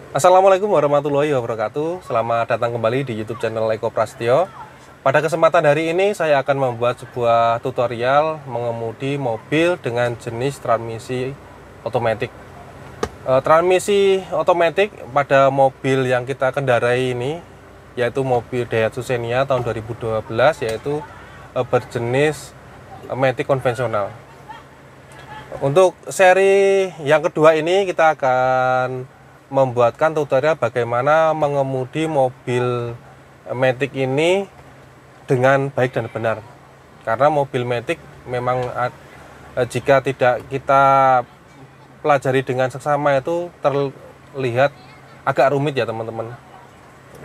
Assalamualaikum warahmatullahi wabarakatuh. Selamat datang kembali di YouTube channel Eko Prasetyo. Pada kesempatan hari ini saya akan membuat sebuah tutorial mengemudi mobil dengan jenis transmisi otomatis. Transmisi otomatis pada mobil yang kita kendarai ini, yaitu mobil Daihatsu Xenia tahun 2012, yaitu berjenis matic konvensional. Untuk seri yang kedua ini kita akan membuatkan tutorial bagaimana mengemudi mobil matic ini dengan baik dan benar. Karena mobil matic memang jika tidak kita pelajari dengan seksama itu terlihat agak rumit ya teman-teman.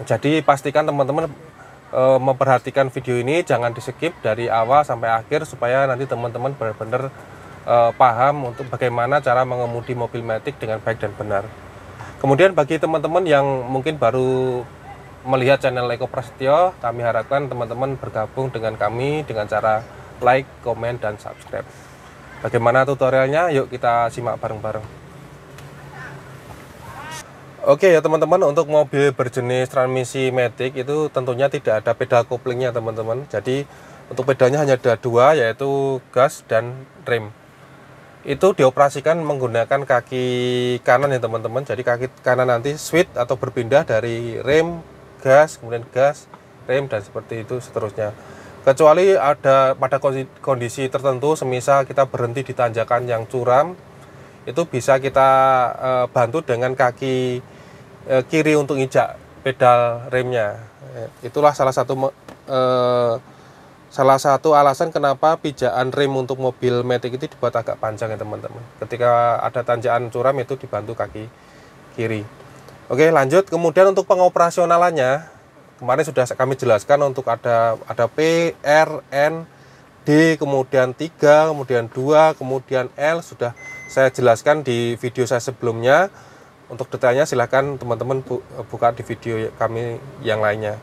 Jadi pastikan teman-teman memperhatikan video ini, jangan di skip dari awal sampai akhir supaya nanti teman-teman benar-benar paham untuk bagaimana cara mengemudi mobil matic dengan baik dan benar. Kemudian bagi teman-teman yang mungkin baru melihat channel Eko Prasetyo, kami harapkan teman-teman bergabung dengan kami dengan cara like, komen, dan subscribe. Bagaimana tutorialnya? Yuk kita simak bareng-bareng. Oke ya teman-teman, untuk mobil berjenis transmisi matic itu tentunya tidak ada pedal koplingnya teman-teman. Jadi untuk pedalnya hanya ada dua, yaitu gas dan rem. Itu dioperasikan menggunakan kaki kanan ya teman-teman. Jadi kaki kanan nanti switch atau berpindah dari rem, gas, kemudian gas, rem, dan seperti itu seterusnya. Kecuali ada pada kondisi tertentu, semisal kita berhenti di tanjakan yang curam, itu bisa kita bantu dengan kaki kiri untuk injak pedal remnya. Itulah salah satu alasan kenapa pijakan rem untuk mobil matic itu dibuat agak panjang ya teman-teman. Ketika ada tanjakan curam itu dibantu kaki kiri. Oke, lanjut. Kemudian untuk pengoperasionalannya kemarin sudah kami jelaskan, untuk ada P, R, N, D, kemudian 3, kemudian 2, kemudian L sudah saya jelaskan di video saya sebelumnya. Untuk detailnya silahkan teman-teman buka di video kami yang lainnya.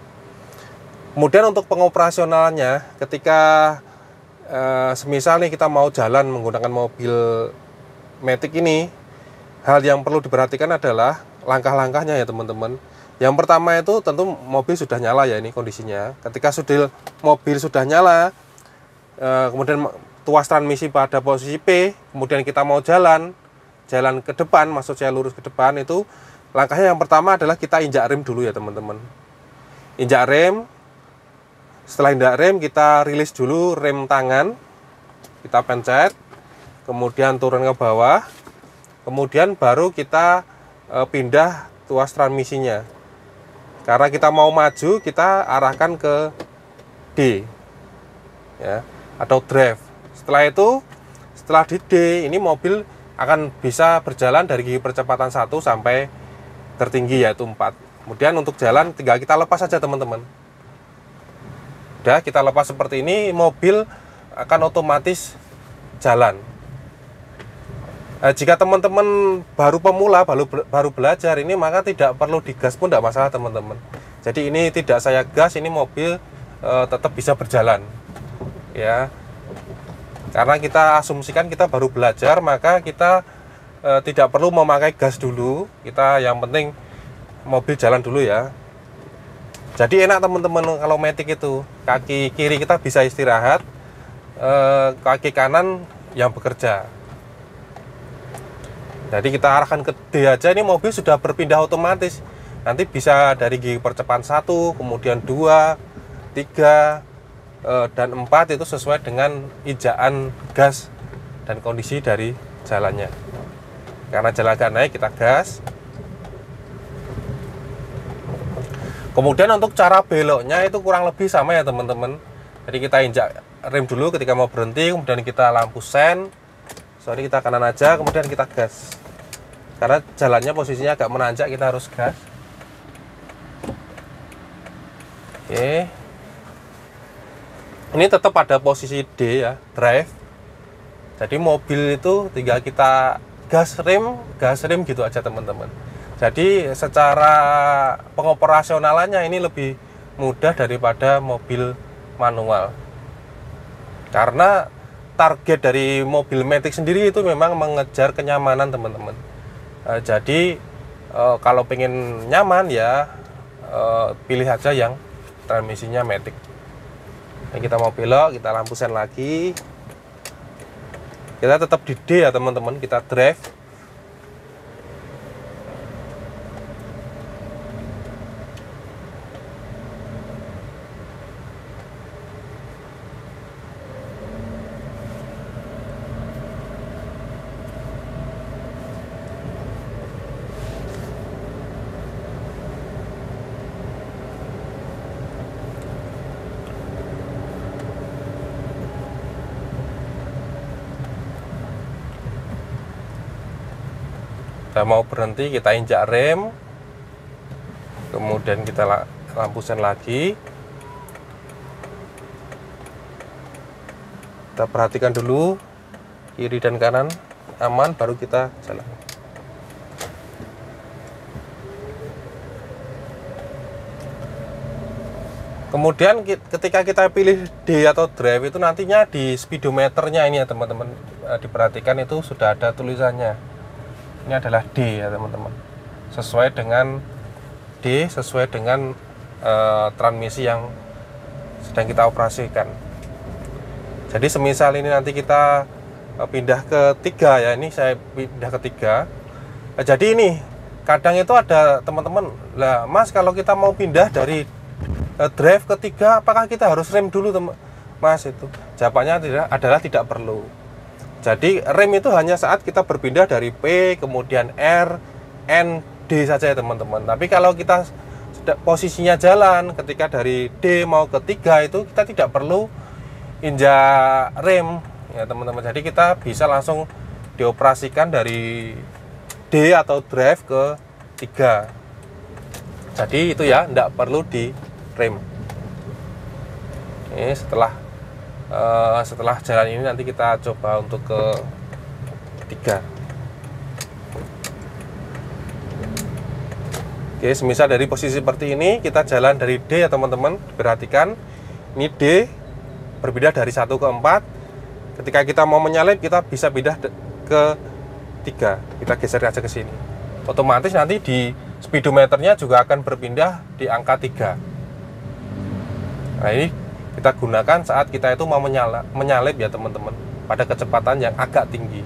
Kemudian untuk pengoperasionalnya, ketika semisal nih kita mau jalan menggunakan mobil matic ini, hal yang perlu diperhatikan adalah langkah-langkahnya ya teman-teman. Yang pertama itu tentu mobil sudah nyala ya, ini kondisinya. Ketika mobil sudah nyala, kemudian tuas transmisi pada posisi P, kemudian kita mau jalan ke depan, maksud saya lurus ke depan, itu langkahnya yang pertama adalah kita injak rem dulu ya teman-teman. Injak rem. Setelah injak rem, kita rilis dulu rem tangan, kita pencet, kemudian turun ke bawah, kemudian baru kita pindah tuas transmisinya. Karena kita mau maju, kita arahkan ke D, ya, atau drive. Setelah itu, setelah di D, ini mobil akan bisa berjalan dari gigi percepatan 1 sampai tertinggi yaitu 4. Kemudian untuk jalan tinggal kita lepas saja teman-teman. Udah kita lepas seperti ini, mobil akan otomatis jalan. Jika teman-teman baru pemula, baru belajar ini, maka tidak perlu digas pun tidak masalah teman-teman. Jadi ini tidak saya gas, ini mobil tetap bisa berjalan ya. Karena kita asumsikan kita baru belajar, maka kita tidak perlu memakai gas dulu. Kita yang penting mobil jalan dulu ya. Jadi enak teman-teman kalau matic itu, kaki kiri kita bisa istirahat, kaki kanan yang bekerja. Jadi kita arahkan ke D aja, ini mobil sudah berpindah otomatis. Nanti bisa dari gigi percepatan 1, kemudian 2, 3, dan 4 itu sesuai dengan injakan gas dan kondisi dari jalannya. Karena jalan agak naik, kita gas. Kemudian untuk cara beloknya itu kurang lebih sama ya teman-teman. Jadi kita injak rem dulu ketika mau berhenti, kemudian kita lampu sen. Sorry, kita kanan aja, kemudian kita gas. Karena jalannya posisinya agak menanjak, kita harus gas. Oke. Ini tetap ada posisi D ya, drive. Jadi mobil itu tinggal kita gas rem gitu aja teman-teman. Jadi secara pengoperasionalannya ini lebih mudah daripada mobil manual. Karena target dari mobil matic sendiri itu memang mengejar kenyamanan teman-teman. Jadi Kalau pengen nyaman ya pilih aja yang transmisinya matic. Nah, kita mau belok, kita lampu sen lagi. Kita tetap di D ya teman-teman, kita drive. Kita mau berhenti, kita injak rem, kemudian kita lampu sen lagi. Kita perhatikan dulu kiri dan kanan aman, baru kita jalan. Kemudian ketika kita pilih D atau drive itu nantinya di speedometernya ini ya teman-teman, diperhatikan itu sudah ada tulisannya. Ini adalah D ya teman-teman, sesuai dengan D, sesuai dengan transmisi yang sedang kita operasikan. Jadi semisal ini nanti kita pindah ke 3 ya, ini saya pindah ke 3. Jadi ini kadang itu ada teman-teman, lah Mas kalau kita mau pindah dari drive ke 3 apakah kita harus rem dulu Mas? Itu jawabannya adalah tidak perlu. Jadi rem itu hanya saat kita berpindah dari P, kemudian R, N, D saja ya teman-teman. Tapi kalau kita posisinya jalan, ketika dari D mau ke 3 itu kita tidak perlu injak rem ya teman-teman. Jadi kita bisa langsung dioperasikan dari D atau drive ke 3. Jadi itu ya, tidak perlu di rem. Ini setelah jalan ini nanti kita coba untuk ke 3. Oke, semisal dari posisi seperti ini kita jalan dari D ya teman-teman, perhatikan ini D berbeda dari 1 ke 4. Ketika kita mau menyalip kita bisa pindah ke 3. Kita geser aja ke sini. Otomatis nanti di speedometernya juga akan berpindah di angka 3. Nah, ini kita gunakan saat kita itu mau menyalip ya teman-teman, pada kecepatan yang agak tinggi.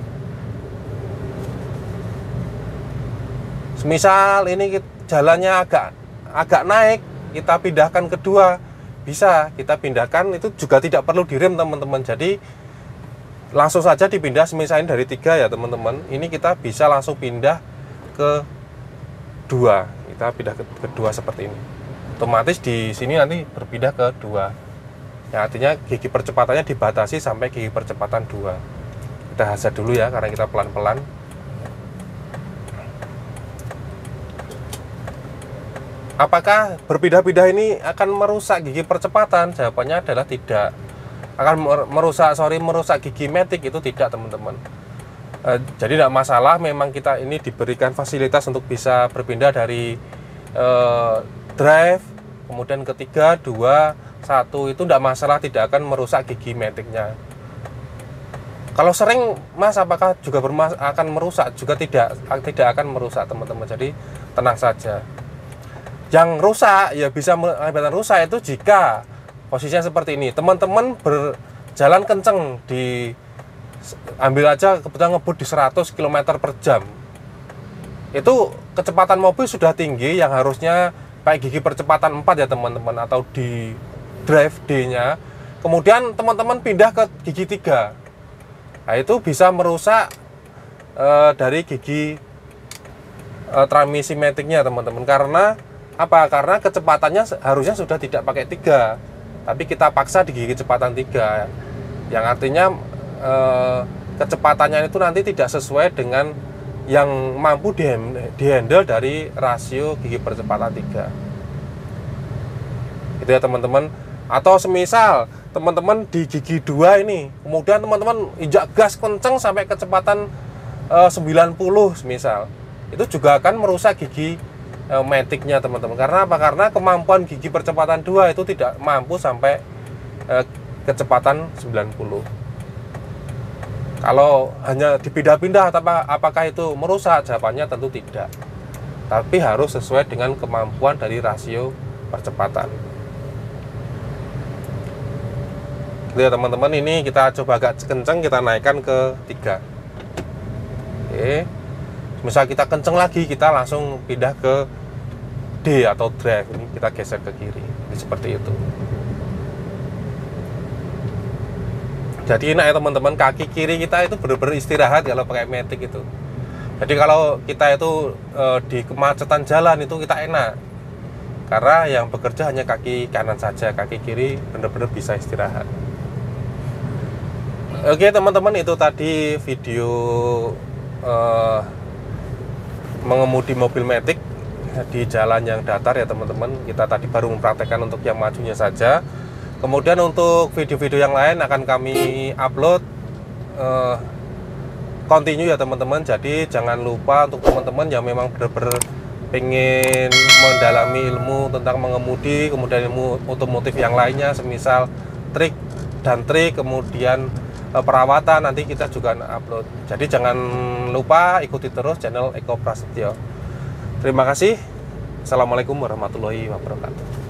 Semisal ini jalannya agak naik, kita pindahkan ke 2, bisa kita pindahkan, itu juga tidak perlu direm teman-teman. Jadi langsung saja dipindah, semisal ini dari 3 ya teman-teman, ini kita bisa langsung pindah ke 2. Kita pindah ke 2 seperti ini. Otomatis di sini nanti berpindah ke 2. Ya, artinya gigi percepatannya dibatasi sampai gigi percepatan 2. Kita hazard dulu ya, karena kita pelan-pelan. Apakah berpindah-pindah ini akan merusak gigi percepatan? Jawabannya adalah tidak. Akan merusak gigi matic itu tidak teman-teman. Jadi tidak masalah, memang kita ini diberikan fasilitas untuk bisa berpindah dari drive, kemudian ke 3, 2, 1 itu tidak masalah, tidak akan merusak gigi maticnya. Kalau sering Mas apakah juga akan merusak? Juga tidak akan merusak teman-teman. Jadi tenang saja. Yang rusak ya bisa mengakibatkan rusak itu jika posisinya seperti ini. Teman-teman berjalan kenceng ambil aja kebetulan ngebut di 100 km per jam. Itu kecepatan mobil sudah tinggi, yang harusnya kayak gigi percepatan 4 ya teman-teman, atau di drive D-nya, kemudian teman-teman pindah ke gigi 3. Nah, itu bisa merusak dari gigi transmisi maticnya teman-teman. Karena apa? Karena kecepatannya harusnya sudah tidak pakai 3, tapi kita paksa di gigi kecepatan 3, yang artinya kecepatannya itu nanti tidak sesuai dengan yang mampu dihandle dari rasio gigi percepatan 3. Itu ya teman-teman. Atau semisal teman-teman di gigi 2 ini, kemudian teman-teman injak gas kenceng sampai kecepatan 90 semisal, itu juga akan merusak gigi maticnya teman-teman. Karena apa? Karena kemampuan gigi percepatan 2 itu tidak mampu sampai kecepatan 90. Kalau hanya dipindah-pindah, apakah itu merusak? Jawabannya tentu tidak. tapi harus sesuai dengan kemampuan dari rasio percepatan. Gitu ya teman-teman, ini kita coba agak kenceng, kita naikkan ke 3. Oke. Misal kita kenceng lagi, kita langsung pindah ke D atau drive. Ini kita geser ke kiri. Ini seperti itu. Jadi enak ya teman-teman, kaki kiri kita itu benar-benar istirahat kalau pakai matic itu. Jadi kalau kita itu di kemacetan jalan itu kita enak, karena yang bekerja hanya kaki kanan saja, kaki kiri benar-benar bisa istirahat. Oke teman-teman, itu tadi video mengemudi mobil matic di jalan yang datar ya teman-teman. Kita tadi baru mempraktekkan untuk yang majunya saja. Kemudian untuk video-video yang lain akan kami upload continue ya teman-teman. Jadi jangan lupa untuk teman-teman yang memang benar-benar pengen mendalami ilmu tentang mengemudi, kemudian ilmu otomotif yang lainnya, semisal trik dan trik, kemudian perawatan, nanti kita juga upload. Jadi jangan lupa ikuti terus channel Eko Prasetyo. Terima kasih. Assalamualaikum warahmatullahi wabarakatuh.